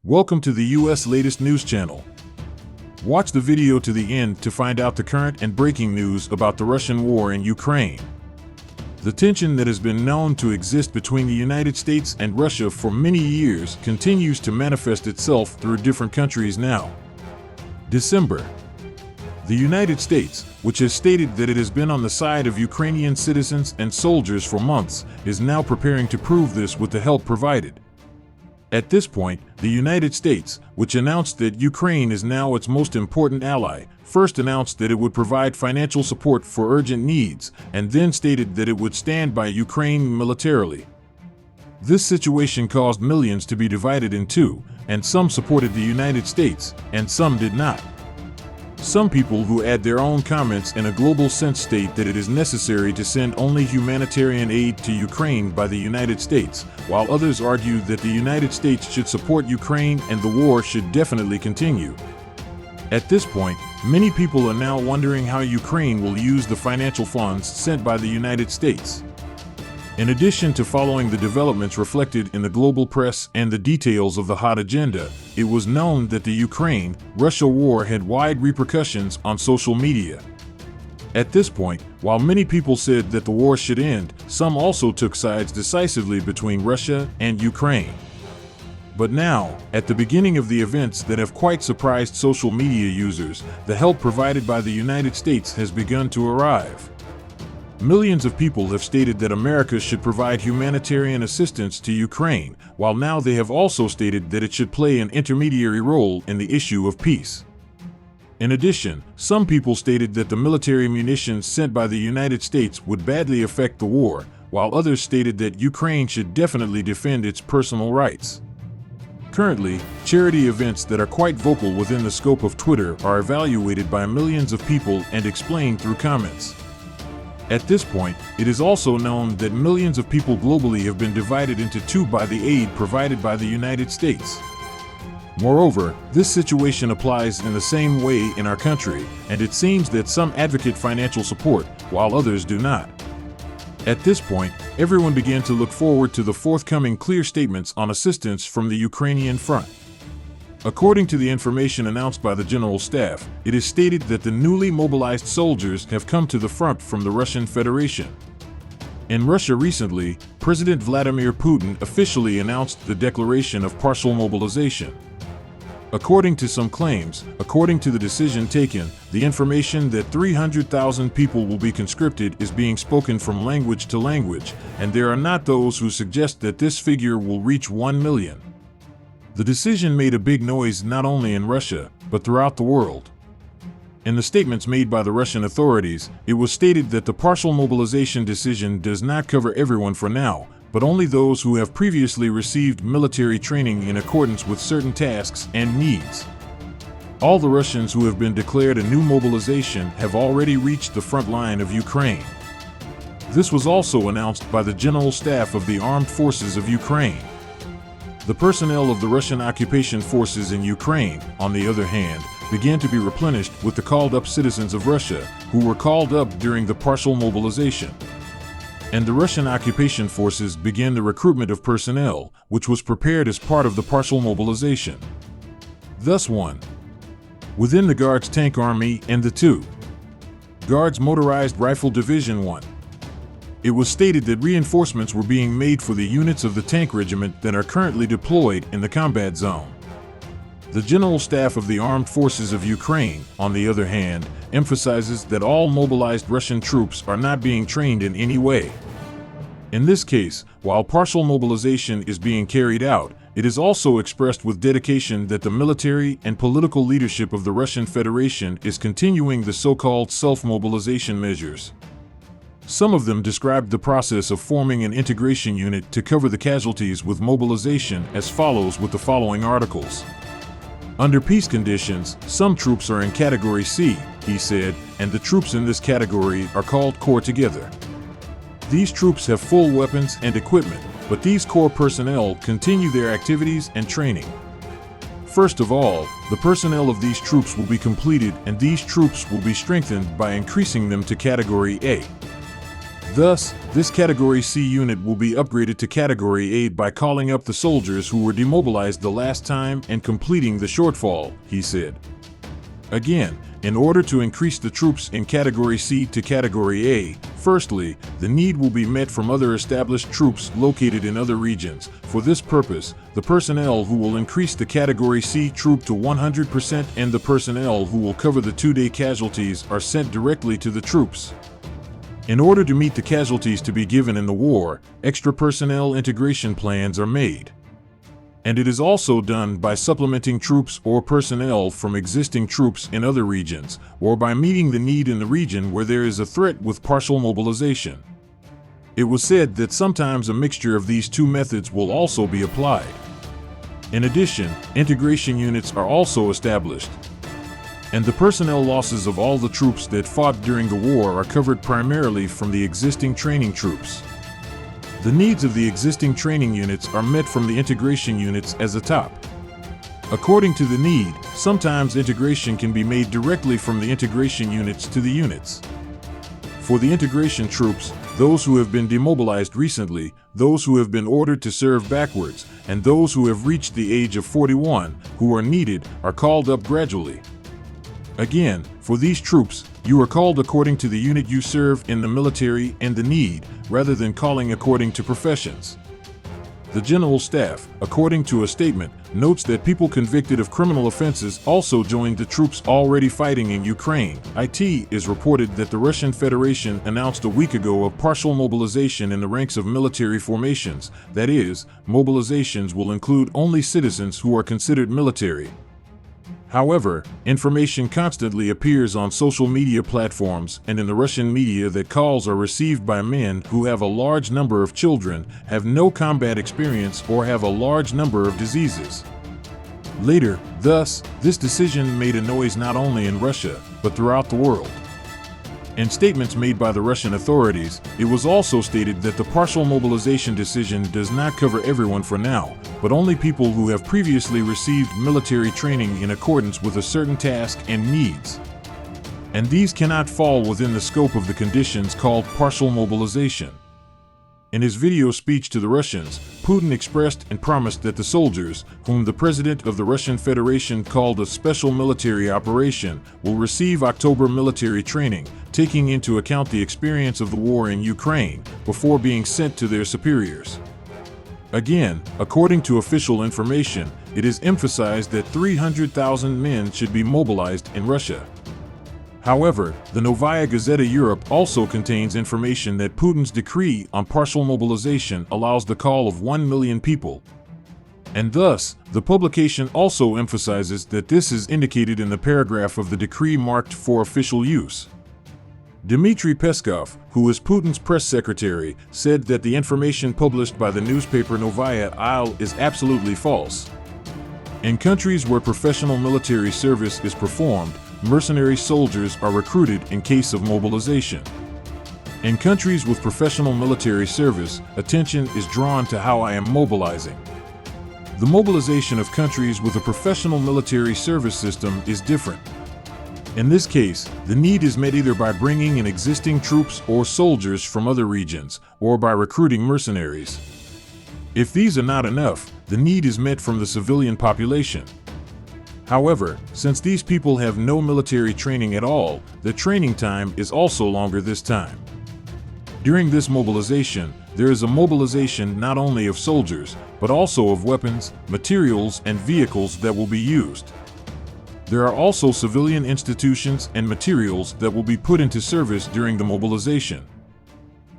Welcome to the U.S. latest news channel. Watch the video to the end to find out the current and breaking news about the Russian war in Ukraine. The tension that has been known to exist between the United States and Russia for many years continues to manifest itself through different countries now. December. The United States, which has stated that it has been on the side of Ukrainian citizens and soldiers for months, is now preparing to prove this with the help provided. At this point, the United States, which announced that Ukraine is now its most important ally, first announced that it would provide financial support for urgent needs, and then stated that it would stand by Ukraine militarily. This situation caused millions to be divided in two, and some supported the United States, and some did not. Some people who add their own comments in a global sense state that it is necessary to send only humanitarian aid to Ukraine by the United States, while others argue that the United States should support Ukraine and the war should definitely continue. At this point, many people are now wondering how Ukraine will use the financial funds sent by the United States. In addition to following the developments reflected in the global press and the details of the hot agenda, it was known that the Ukraine-Russia war had wide repercussions on social media. At this point, while many people said that the war should end, some also took sides decisively between Russia and Ukraine. But now, at the beginning of the events that have quite surprised social media users, the help provided by the United States has begun to arrive. Millions of people have stated that America should provide humanitarian assistance to Ukraine, while now they have also stated that it should play an intermediary role in the issue of peace. In addition, some people stated that the military munitions sent by the United States would badly affect the war, while others stated that Ukraine should definitely defend its personal rights. Currently, charity events that are quite vocal within the scope of Twitter are evaluated by millions of people and explained through comments. At this point, it is also known that millions of people globally have been divided into two by the aid provided by the United States. Moreover, this situation applies in the same way in our country, and it seems that some advocate financial support, while others do not. At this point, everyone began to look forward to the forthcoming clear statements on assistance from the Ukrainian front. According to the information announced by the General Staff, it is stated that the newly mobilized soldiers have come to the front from the Russian Federation. In Russia recently, President Vladimir Putin officially announced the declaration of partial mobilization. According to some claims, according to the decision taken, the information that 300,000 people will be conscripted is being spoken from language to language, and there are not those who suggest that this figure will reach 1 million. The decision made a big noise not only in Russia, but throughout the world. In the statements made by the Russian authorities, it was stated that the partial mobilization decision does not cover everyone for now, but only those who have previously received military training in accordance with certain tasks and needs. All the Russians who have been declared a new mobilization have already reached the front line of Ukraine. This was also announced by the General Staff of the Armed Forces of Ukraine. The personnel of the Russian occupation forces in Ukraine, on the other hand, began to be replenished with the called-up citizens of Russia, who were called up during the partial mobilization. And the Russian occupation forces began the recruitment of personnel, which was prepared as part of the partial mobilization. Thus 1. Within the Guards Tank Army and the 2. Guards Motorized Rifle Division 1. It was stated that reinforcements were being made for the units of the tank regiment that are currently deployed in the combat zone. The General Staff of the Armed Forces of Ukraine, on the other hand, emphasizes that all mobilized Russian troops are not being trained in any way. In this case, while partial mobilization is being carried out, it is also expressed with dedication that the military and political leadership of the Russian Federation is continuing the so-called self-mobilization measures. Some of them described the process of forming an integration unit to cover the casualties with mobilization as follows with the following articles. Under peace conditions, some troops are in Category C, he said, and the troops in this category are called Corps Together. These troops have full weapons and equipment, but these Corps personnel continue their activities and training. First of all, the personnel of these troops will be completed and these troops will be strengthened by increasing them to Category A. Thus, this Category C unit will be upgraded to Category A by calling up the soldiers who were demobilized the last time and completing the shortfall, he said. Again, in order to increase the troops in Category C to Category A, firstly, the need will be met from other established troops located in other regions. For this purpose, the personnel who will increase the Category C troop to 100% and the personnel who will cover the 2-day casualties are sent directly to the troops. In order to meet the casualties to be given in the war, extra personnel integration plans are made. And it is also done by supplementing troops or personnel from existing troops in other regions, or by meeting the need in the region where there is a threat with partial mobilization. It was said that sometimes a mixture of these two methods will also be applied. In addition, integration units are also established, and the personnel losses of all the troops that fought during the war are covered primarily from the existing training troops. The needs of the existing training units are met from the integration units as a top. According to the need, sometimes integration can be made directly from the integration units to the units. For the integration troops, those who have been demobilized recently, those who have been ordered to serve backwards, and those who have reached the age of 41, who are needed, are called up gradually. Again, for these troops, you are called according to the unit you serve in the military and the need, rather than calling according to professions. The General Staff, according to a statement, notes that people convicted of criminal offenses also joined the troops already fighting in Ukraine. It is reported that the Russian Federation announced a week ago a partial mobilization in the ranks of military formations. That is, mobilizations will include only citizens who are considered military. However, information constantly appears on social media platforms and in the Russian media that calls are received by men who have a large number of children, have no combat experience, or have a large number of diseases. Later, thus, this decision made a noise not only in Russia, but throughout the world. In statements made by the Russian authorities, it was also stated that the partial mobilization decision does not cover everyone for now, but only people who have previously received military training in accordance with a certain task and needs. And these cannot fall within the scope of the conditions called partial mobilization. In his video speech to the Russians, Putin expressed and promised that the soldiers, whom the President of the Russian Federation called a special military operation, will receive October military training, taking into account the experience of the war in Ukraine, before being sent to their superiors. Again, according to official information, it is emphasized that 300,000 men should be mobilized in Russia. However, the Novaya Gazeta Europe also contains information that Putin's decree on partial mobilization allows the call of 1 million people. And thus, the publication also emphasizes that this is indicated in the paragraph of the decree marked for official use. Dmitry Peskov, who is Putin's press secretary, said that the information published by the newspaper Novaya Isle is absolutely false. In countries where professional military service is performed, mercenary soldiers are recruited in case of mobilization. In countries with professional military service, attention is drawn to how I am mobilizing. The mobilization of countries with a professional military service system is different. In this case, the need is met either by bringing in existing troops or soldiers from other regions, or by recruiting mercenaries. If these are not enough, the need is met from the civilian population. However, since these people have no military training at all, the training time is also longer this time. During this mobilization, there is a mobilization not only of soldiers, but also of weapons, materials, and vehicles that will be used. There are also civilian institutions and materials that will be put into service during the mobilization.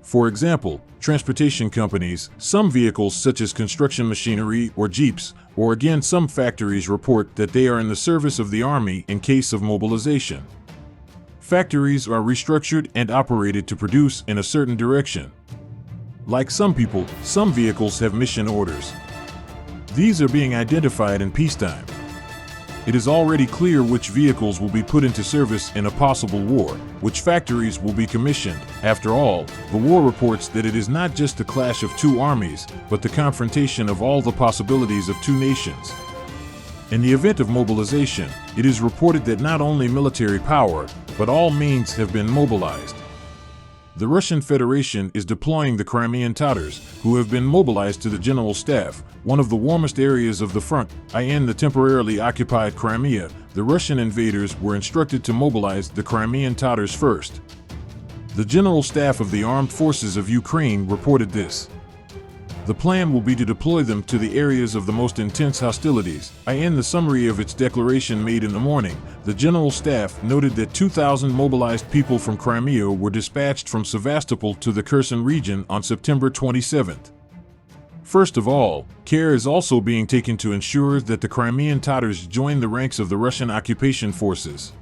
For example, transportation companies, some vehicles such as construction machinery or jeeps, or again some factories report that they are in the service of the army in case of mobilization. Factories are restructured and operated to produce in a certain direction. Like some people, some vehicles have mission orders. These are being identified in peacetime. It is already clear which vehicles will be put into service in a possible war, which factories will be commissioned. After all, the war reports that it is not just the clash of two armies, but the confrontation of all the possibilities of two nations. In the event of mobilization, it is reported that not only military power, but all means have been mobilized. The Russian Federation is deploying the Crimean Tatars, who have been mobilized to the General Staff, one of the warmest areas of the front, in the temporarily occupied Crimea. The Russian invaders were instructed to mobilize the Crimean Tatars first. The General Staff of the Armed Forces of Ukraine reported this. The plan will be to deploy them to the areas of the most intense hostilities. In the summary of its declaration made in the morning, the General Staff noted that 2,000 mobilized people from Crimea were dispatched from Sevastopol to the Kherson region on September 27th. First of all, care is also being taken to ensure that the Crimean Tatars join the ranks of the Russian occupation forces.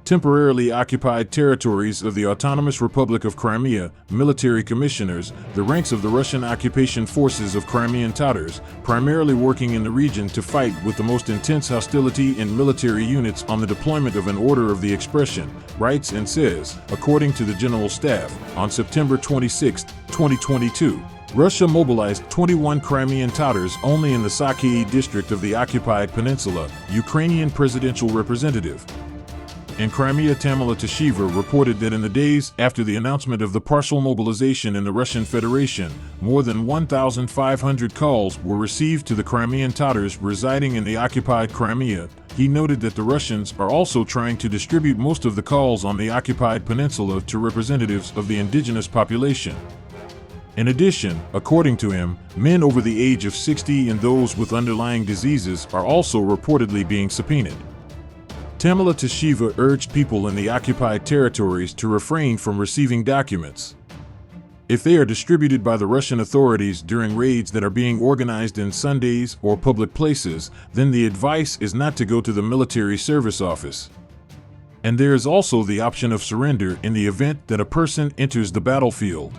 Temporarily occupied territories of the Autonomous Republic of Crimea, military commissioners, the ranks of the Russian occupation forces of Crimean Tatars, primarily working in the region to fight with the most intense hostility in military units on the deployment of an order of the expression, writes and says, according to the General Staff, on September 26, 2022. Russia mobilized 21 Crimean Tatars only in the Sakei district of the occupied peninsula, Ukrainian presidential representative. In Crimea, Tamila Tasheva reported that in the days after the announcement of the partial mobilization in the Russian Federation, more than 1,500 calls were received to the Crimean Tatars residing in the occupied Crimea. He noted that the Russians are also trying to distribute most of the calls on the occupied peninsula to representatives of the indigenous population. In addition, according to him, men over the age of 60 and those with underlying diseases are also reportedly being subpoenaed. Tamila Tasheva urged people in the occupied territories to refrain from receiving documents. If they are distributed by the Russian authorities during raids that are being organized in Sundays or public places, then the advice is not to go to the military service office. And there is also the option of surrender in the event that a person enters the battlefield.